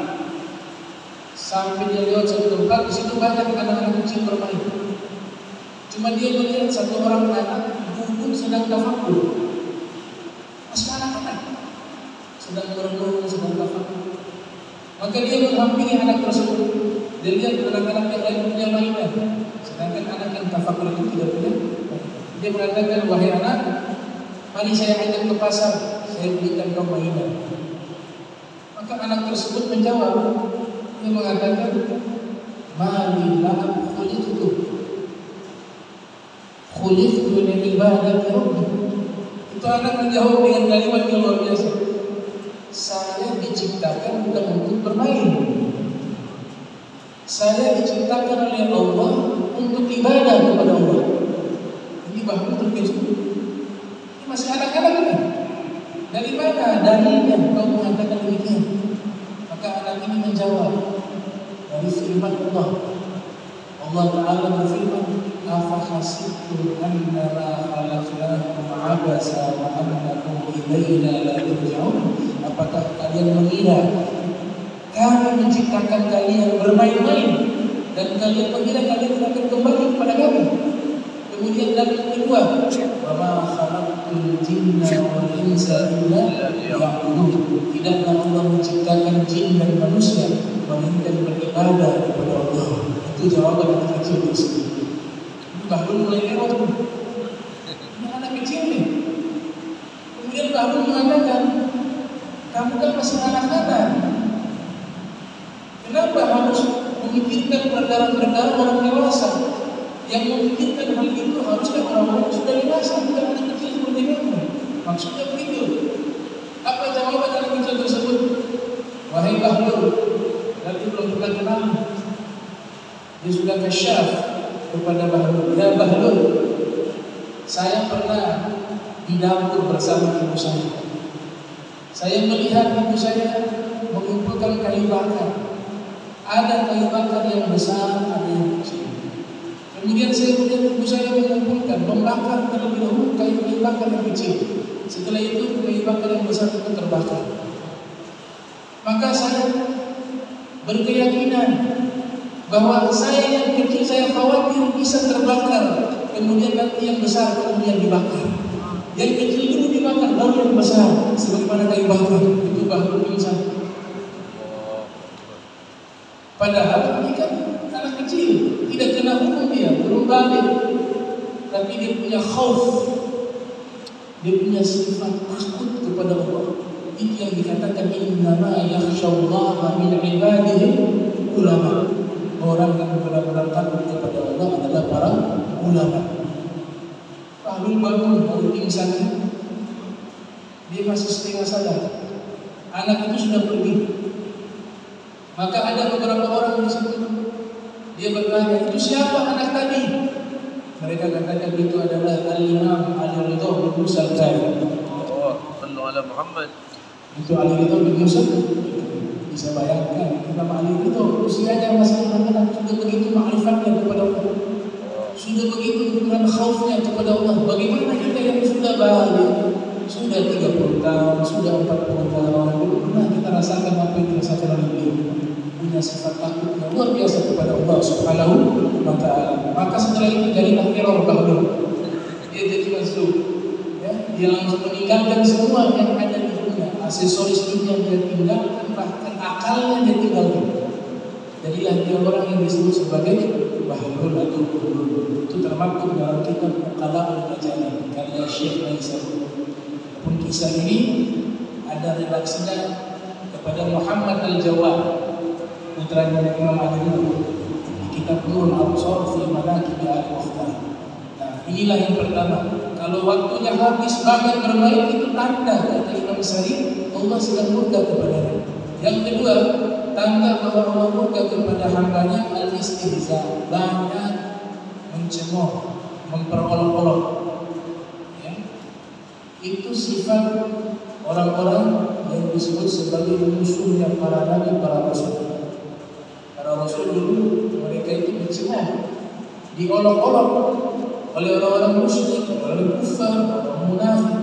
Speaker 1: Sampai dia lewat satu tempat, di situ banyak anak-anak kecil bermain. Cuma dia melihat satu orang anak duduk sedang tafakur. Masih anak-anak sedang merenung, sedang tafakur. Maka dia menghampiri anak tersebut. Dia lihat anak-anak yang lain punya mainan, sedangkan anak yang tafakur itu tidak punya. Dia mengatakan, wahai anak, mari saya ajak ke pasar, saya belikan kau mainan. Maka anak tersebut menjawab, dia mengatakan, mari la'ab khuliqtu li ibadati rabbi. Itu anak menjawab dengan kalimat yang luar biasa. Saya diciptakan bukan untuk bermain. Saya diciptakan oleh Allah untuk ibadah kepada Allah. Ini bahkan terkejut. Ini masih anak-anak ini. Dari mana dalilnya kau mengatakan demikian? Maka anak ini menjawab dari firman Allah. Allah Ta'ala berfirman, afa hasibtum annama khalaqnakum abasa wa annakum ilaina la turja'un. Apakah kalian mengira kami menciptakan kalian bermain-main dan kalian mengira kalian akan kembali kepada kami? Kemudian dalil kedua, wa ma khalaqtul jinna wal insa illa liya'budun. Tidaklah Allah menciptakan jin dan manusia melainkan beribadah kepada Allah. Itu jawaban anak kecil tersebut. Bahlul mulai lewat. Ini anak kecil nih. Kemudian Bahlul mengatakan, kamu kan masih anak-anak. Kenapa harus memikirkan perkara-perkara orang dewasa? Yang memikirkan hal itu haruslah orang-orang sudah dewasa, bukan anak kecil seperti kamu. Maksudnya begitu. Apa jawaban anak kecil tersebut? Wahai Bahlul, berarti belum pernah kenal. Dia sudah kasyaf kepada Bahlul. Ya Bahlul, saya pernah di dapur bersama ibu saya. Saya melihat ibu saya mengumpulkan kayu bakar. Ada kayu bakar yang besar, ada yang kecil. Kemudian saya melihat ibu saya mengumpulkan, membakar terlebih dahulu kayu bakar yang kecil. Setelah itu kayu bakar yang besar itu terbakar. Maka saya berkeyakinan bahwa saya yang kecil saya khawatir bisa terbakar. Kemudian nanti yang besar kemudian dibakar. Yang kecil dulu dibakar, baru yang besar. Sebagaimana kayu bakar itu baru pingsan. Padahal ini kan anak kecil, tidak kena hukum dia, belum balik. Tapi dia punya khauf, dia punya sifat takut kepada Allah. Itu yang dikatakan innama yakhsyallaha min ibadihi ulama. Orang yang benar-benar takut kepada Allah adalah para ulama. Bahlul bangun baru pingsan, dia masih setengah sadar. Anak itu sudah pergi. Maka ada beberapa orang di situ. Dia bertanya, itu siapa anak tadi? Mereka katakan itu adalah Al-Imam Ali Ridha bin Musa Al-Kari.
Speaker 2: Oh, sallu ala Muhammad.
Speaker 1: Itu Ali Ridha bin Musa. Bisa bayangkan, Imam Ali Ridha usianya masih anak-anak, sudah begitu ma'rifatnya kepada Allah. Sudah begitu dengan khaufnya kepada Allah. Bagaimana kita yang sudah balik, sudah 30 tahun, sudah 40 tahun, belum pernah kita rasakan apa yang dirasakan oleh beliau. Punya sifat takut yang luar biasa kepada Allah Subhanahu wa Ta'ala. Maka setelah itu jadilah error Bahlul. Dia jadi masuk, ya, dia langsung meninggalkan semua yang ada di dunia, aksesoris dunia dia tinggalkan, bahkan akalnya dia tinggalkan. Jadilah dia orang yang disebut sebagai Bahlul atau Bahlul. Itu termaktub dalam kitab Muqalla'ul Majani karya Syekh Maisar. Pun kisah ini ada redaksinya kepada Muhammad Al-Jawad, putranya Imam Ali Ridha, di kitab Nurul Absar fi Manaqib Al-Mukhtar. Nah, inilah yang pertama. Kalau waktunya habis banget bermain itu tanda kata Imam Sari Allah sedang murka kepadanya. Yang kedua, tanda bahwa Allah murka kepada hambanya al-istihza, banyak mencemooh, memperolok-olok. Ya. Itu sifat orang-orang yang disebut sebagai musuhnya para nabi, para rasul. Para rasul dulu mereka itu mencemooh, diolok-olok oleh orang-orang musyrik, oleh kufar, orang munafik.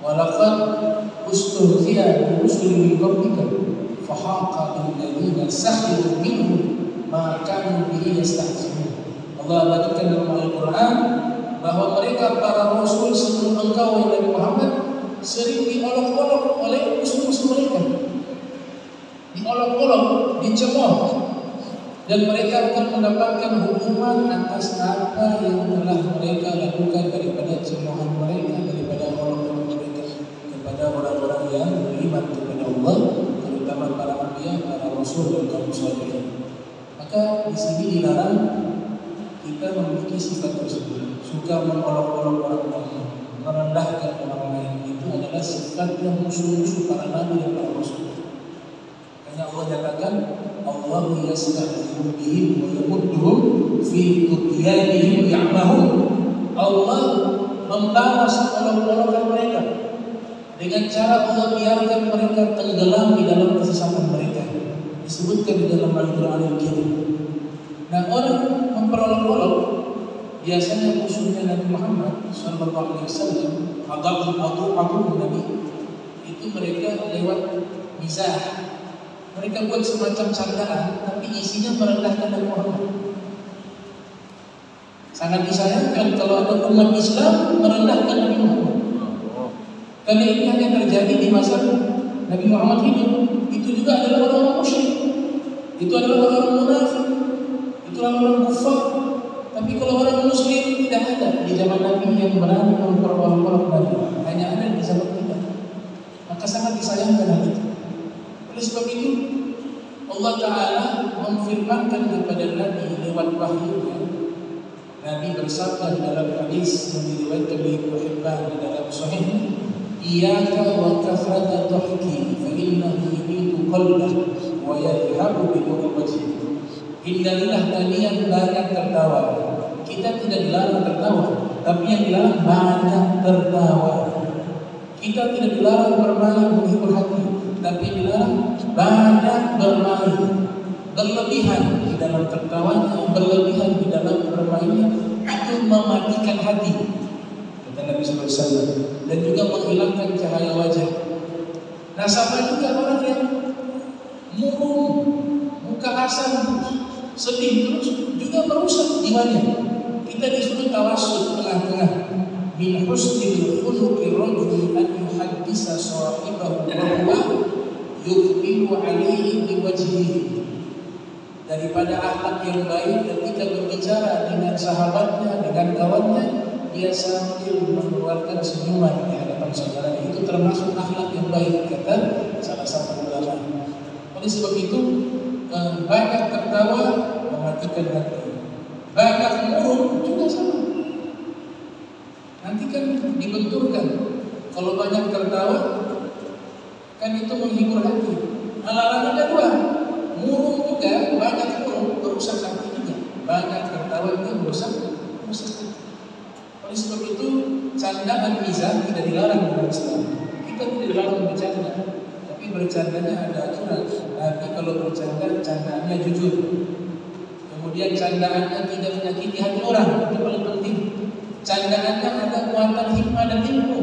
Speaker 1: Walaqad ustuhziya bi rusulin min qablika fahaqa bil ladzina sakhiru minhum ma kanu bihi yastahzi'un. Allah bagikan dalam Al-Quran bahwa mereka para rasul sebelum engkau Nabi Muhammad sering diolok-olok oleh musuh-musuh mereka, diolok-olok, dicemooh, dan mereka akan mendapatkan hukuman atas apa yang telah mereka lakukan daripada cemoohan mereka, daripada olok-olok mereka kepada orang-orang yang beriman kepada Allah, terutama para anbiya, para rasul dan kaum salihin. Maka di sini dilarang kita memiliki sifat tersebut, suka mengolok-olok orang lain, merendahkan orang lain. Itu adalah sifat yang musuh-musuh para nabi dan para rasul. Karena Allah nyatakan Allah yastahzi'u bihim wa yamudduhum fi tughyanihim ya'mahun. Allah membalas olok-olokan mereka dengan cara Allah biarkan mereka tenggelam di dalam kesesatan mereka. Disebutkan di dalam Al-Quran Al-Karim. Nah, orang memperolok-olok biasanya musuhnya Nabi Muhammad sallallahu alaihi wasallam, adul Nabi, itu mereka lewat mizah. Mereka buat semacam candaan, tapi isinya merendahkan Nabi Muhammad. Sangat disayangkan kalau ada umat Islam merendahkan Nabi Muhammad. Karena ini hanya terjadi di masa Nabi Muhammad hidup. Itu juga adalah orang-orang musyrik, itu adalah orang-orang munafik, itu orang-orang kufar. Tapi kalau orang muslim tidak ada di zaman Nabi yang berani memperolok-olok Nabi, hanya ada di zaman kita. Maka sangat disayangkan hal itu. Oleh sebab itu Allah Ta'ala memfirmankan kepada Nabi lewat wahyunya. Nabi bersabda di dalam hadis yang diriwayatkan oleh Ibnu Hibban di dalam Sahih, iyyaka wa kathrata dhahki fa innahu yumitu qalbah wa yadhhabu bi nuril wajhi. Hindarilah kalian banyak tertawa. Kita tidak dilarang tertawa, tapi yang dilarang banyak tertawa. Kita tidak dilarang bermain menghibur hati, tapi dilarang banyak bermain. Berlebihan di dalam tertawanya, berlebihan di dalam bermainnya, itu mematikan hati, kata Nabi SAW, dan juga menghilangkan cahaya wajah. Nah, sama juga orang yang murung, muka asam terus, sedih terus, juga merusak jiwanya. Kita disuruh tawassut tengah-tengah. Min husnil khuluqi rajul an yuhaddisa sahibahu wa huwa yuqbilu alaihi biwajhihi. Daripada akhlak yang baik ketika berbicara dengan sahabatnya, dengan kawannya, dia sambil mengeluarkan senyuman di hadapan saudaranya. Itu termasuk akhlak yang baik, kata salah satu ulama. Oleh sebab itu, banyak tertawa mematikan hati. Banyak murung juga sama. Nanti kan dibenturkan. Kalau banyak tertawa, kan itu menghibur hati. Larangannya dua. Murung juga, banyak murung merusak hati juga. Banyak tertawa juga merusak hati. Oleh sebab itu, candaan mizah tidak dilarang dalam Islam. Kita tidak dilarang bercanda, tapi bercandanya ada aturan. Tapi kalau bercanda, candaannya jujur. Kemudian candaannya tidak menyakiti hati orang, itu paling penting. Candaannya ada kuatan hikmah dan ilmu.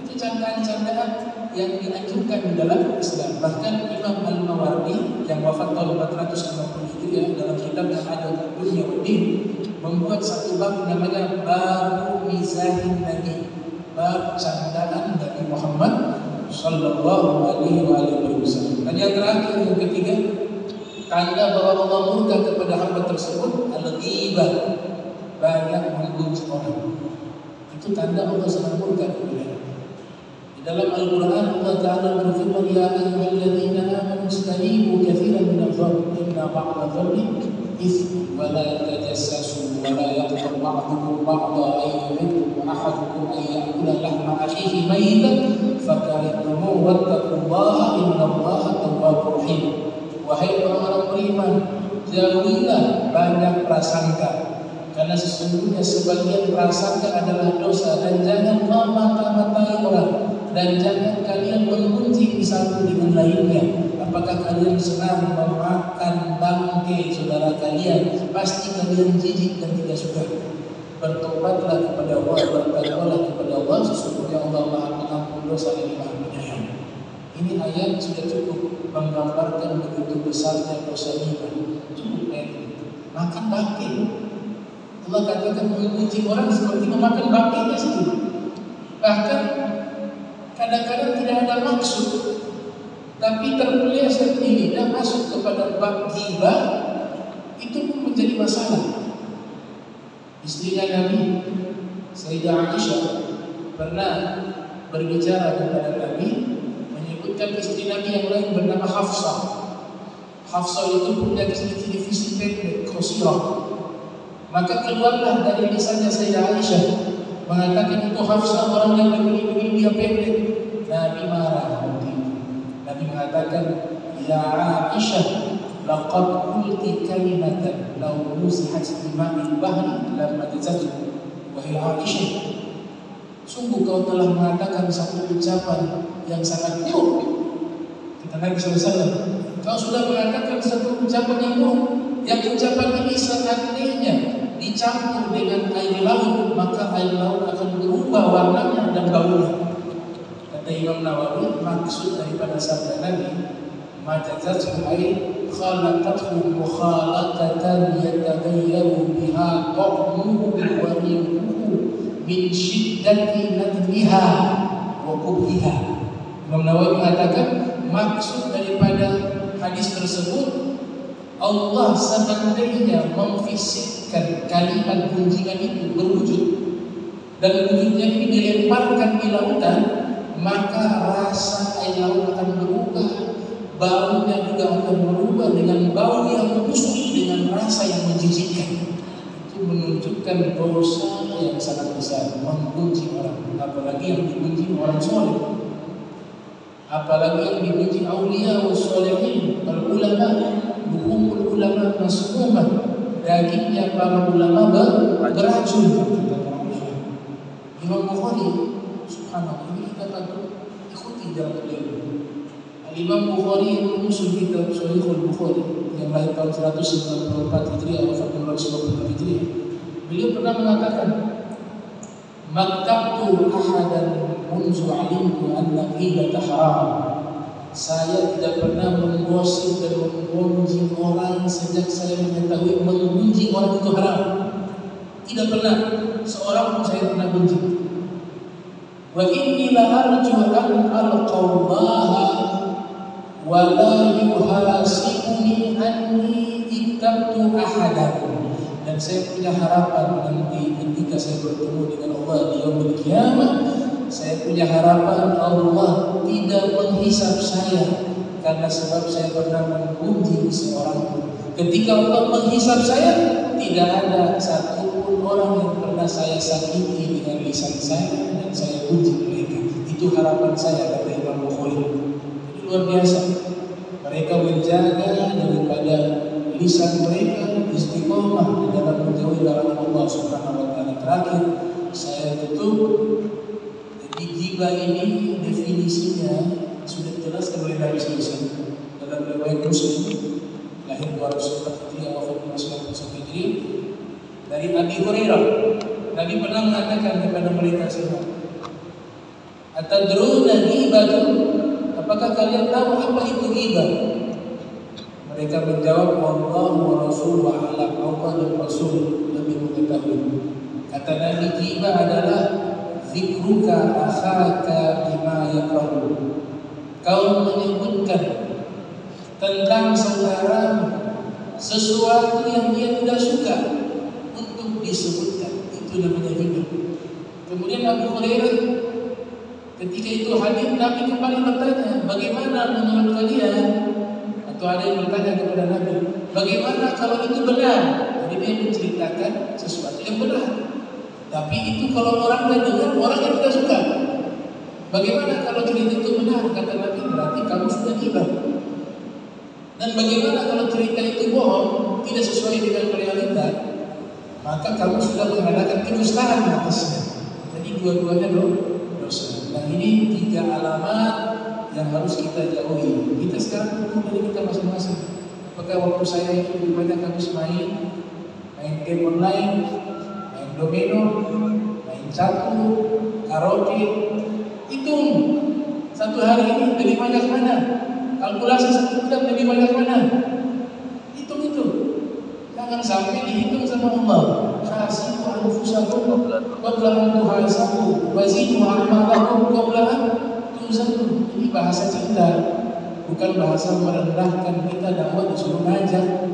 Speaker 1: Itu candaan-candaan yang dianjurkan di dalam Islam. Bahkan Imam Al-Mawardi yang wafat tahun 450 Hijriah dalam kitab yang ada Dunia Waddin membuat satu bab namanya Bab Mizahin Nabi, bab candaan Nabi Muhammad Sallallahu Alaihi Wasallam. Dan yang terakhir, yang ketiga, tanda bahwa Allah murka kepada hamba tersebut al-ghibah, banyak menggunjing orang. Itu tanda Allah sangat murka kepada. Dalam Al-Quran Allah Ta'ala berfirman, ya ayyuhalladzina amanu istanibu katsiran minadh dhanni inna ba'da dhanni itsm wa la tajassasu wa la yaqtab ba'dukum ba'dha ayyuhibbu ahadukum an ya'kula lahma akhihi maytan fakarihtumuhu wattaqullaha innallaha tawwabur rahim. Wahai orang-orang beriman, jauhilah banyak prasangka, karena sesungguhnya sebagian prasangka adalah dosa, dan jangan memata-matai orang, dan jangan kalian menggunjing satu dengan lainnya. Apakah kalian senang memakan bangkai saudara kalian? Pasti kalian jijik dan tidak suka. Bertobatlah kepada Allah, bertakwalah kepada Allah, sesungguhnya Allah Maha Pengampun dosa dan Maha Penyayang. Ini ayat sudah cukup menggambarkan begitu besarnya dosa riba. Cukup makan bangkai. Allah katakan menggunjing orang seperti memakan bangkainya sendiri. Bahkan kadang-kadang tidak ada maksud, tapi terpeleset ini dan masuk kepada bab ghibah, itu pun menjadi masalah. Istrinya Nabi, Sayyidah Aisyah, pernah berbicara kepada Nabi, menyebutkan istri Nabi yang lain bernama Hafsah. Hafsah itu punya ciri-ciri fisik pendek, qasirah. Maka keluarlah dari lisannya Sayyidah Aisyah mengatakan itu Hafsah orang yang begini-begini, dia pendek. Nabi marah. Nabi mengatakan, ya Aisyah, laqad qulti kalimatan law nusihat bima'il bahri lamma tajazzu. Wahai Aisyah, sungguh kau telah mengatakan satu ucapan yang sangat buruk. Kata Nabi SAW, kau sudah mengatakan satu ucapan yang buruk. Yang ucapan ini seandainya dicampur dengan air laut, maka air laut akan berubah warnanya dan baunya. Kata Imam Nawawi, maksud daripada sabda Nabi, majazathu ay khalaqathu mukhalatatan yataghayyaru biha ta'muhu wa rihuhu min syiddati nadmiha wa qubhiha. Imam Nawawi mengatakan maksud daripada hadis tersebut, Allah seandainya memfisikkan kalimat gunjingan itu berwujud dan wujudnya ini dilemparkan di lautan, maka rasa air laut akan berubah, baunya juga akan berubah dengan bau yang busuk, dengan rasa yang menjijikkan. Itu menunjukkan dosa yang sangat besar, menggunjing orang, apalagi yang digunjing orang soleh. apalagi yang dibenci aulia wa sholihin, wal ulama, luhumul ulama masmumah, dagingnya para ulama beracun. Imam Bukhari, subhanallah, ini kita patut ikuti jalan beliau. Imam Bukhari menyusun kitab Sahihul Bukhari yang lahir tahun 194 Hijriah atau 220 Hijriah. Beliau pernah mengatakan, "Maktabtu ahadan munzu alimtu anna ghibata haram." Saya tidak pernah menggosip dan menggunjing orang sejak saya mengetahui menggunjing orang itu haram. Tidak pernah, seorang pun saya pernah gunjing. Wa inni la arju an alqallaha wa la yuhasibuni anni ittabtu ahadan. Dan saya punya harapan nanti ketika saya bertemu dengan Allah di yaumul qiyamah, saya punya harapan Allah tidak menghisab saya karena sebab saya pernah menggunjing seorang pun. Ketika Allah menghisab saya, tidak ada satupun orang yang pernah saya sakiti dengan lisan saya dan saya gunjing mereka. Itu harapan saya, kata Imam Bukhari. Jadi luar biasa. Mereka menjaga daripada lisan mereka, istiqomah di dalam menjauhi larangan Allah Subhanahu wa taala. Terakhir saya tutup. Jadi ghibah ini definisinya sudah dijelaskan oleh Nabi SAW dalam riwayat Muslim lahir 204 Hijriah wafat 291 Hijriah. Dari Abi Hurairah, Nabi pernah mengatakan kepada mereka semua, "Atadruna ghibatu?" Apakah kalian tahu apa itu ghibah? Mereka menjawab, "Allah wa Rasuluhu a'lam." Allah dan Rasul lebih mengetahui. Kata Nabi, ghibah adalah zikruka akhaka bima yakrahu. Kau menyebutkan tentang saudara sesuatu yang dia tidak suka untuk disebutkan. Itu namanya ghibah. Kemudian Abu Hurairah ketika itu hadir, Nabi kembali bertanya, "Bagaimana menurut kalian?" Atau ada yang bertanya kepada Nabi, "Bagaimana kalau itu benar?" Jadi dia menceritakan sesuatu yang benar. Tapi itu kalau orang yang dengar, orang yang tidak suka. Bagaimana kalau cerita itu benar? Kata Nabi, berarti kamu sudah ghibah. Dan bagaimana kalau cerita itu bohong, tidak sesuai dengan realita? Maka kamu sudah mengadakan kedustaan atasnya. Jadi dua-duanya dosa. Nah ini 3 alamat yang harus kita jauhi. Kita sekarang tunggu dari kita masing-masing. Apakah waktu saya itu lebih banyak habis main game online, main domino, main catur, karaoke? Hitung satu hari ini lebih banyak mana? Kalkulasi 1 bulan lebih banyak mana? Hitung itu. Jangan sampai dihitung sama Allah. Hasibu anfusakum qabla an tuhasabu wa zinu a'malakum qabla an tuzanu. Ini bahasa cinta, bukan bahasa merendahkan. Kita dakwah disuruh ngajak.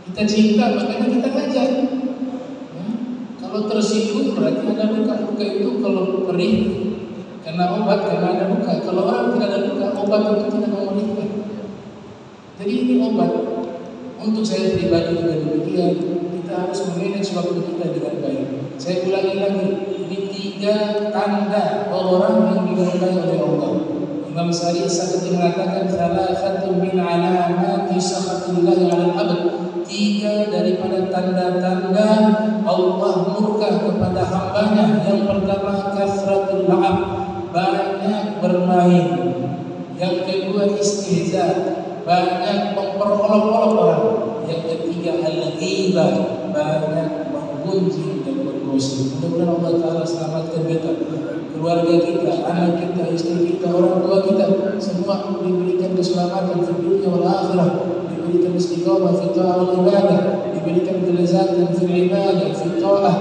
Speaker 1: Kita cinta, makanya kita ngajak. Kalau tersinggung berarti ada luka. Luka itu kalau perih karena obat, karena ada luka. Kalau orang tidak ada luka, obat itu tidak memulihkan. Jadi ini obat. Untuk saya pribadi juga demikian. Kita harus memanage waktu kita dengan baik. Saya ulangi lagi, ini 3 tanda orang yang dimurkai oleh Allah. Imam Sari Sakati mengatakan, "Thalathatun min alamati sakhatillahi 'alal 'abd." 3 daripada tanda-tanda Allah murka kepada hambanya. Yang pertama, kasratul la'ab, banyak bermain. Yang kedua, istihza, banyak memperolok-olok orang. Yang ketiga, al-ghibah, banyak menggunjing dan bergosip. Mudah-mudahan Allah Ta'ala selamatkan kita, keluarga kita, anak kita, istri kita, orang tua kita, semua diberikan keselamatan di dunia wal akhirah, diberikan istiqamah fi ta'ah wal ibadah, diberikan kelezatan fi ibadah, fi ta'ah.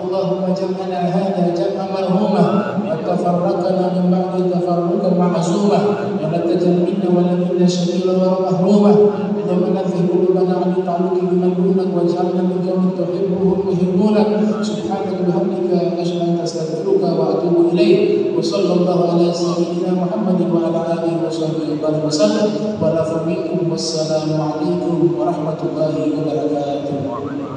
Speaker 1: Allahumma jam'ana hadha jam'an marhumah wa tafarraqana min ba'di tafarruqan ma'zumah wa la tajal minna wa la minna shakila wa mahrumah. Allahumma nafi qulubana 'an ta'alluqi biman dunak waj'alna min qawmin tuhibbuhum yuhibbunak. Subhanaka bihamdika asyhadu an la ilaha illa anta astaghfiruka wa atubu ilaik. Wa sallallahu ala sayyidina Muhammadin wa ala alihi wa sahbihi wa sallam. Wa la minkum wassalamu alaikum warahmatullahi wabarakatuh.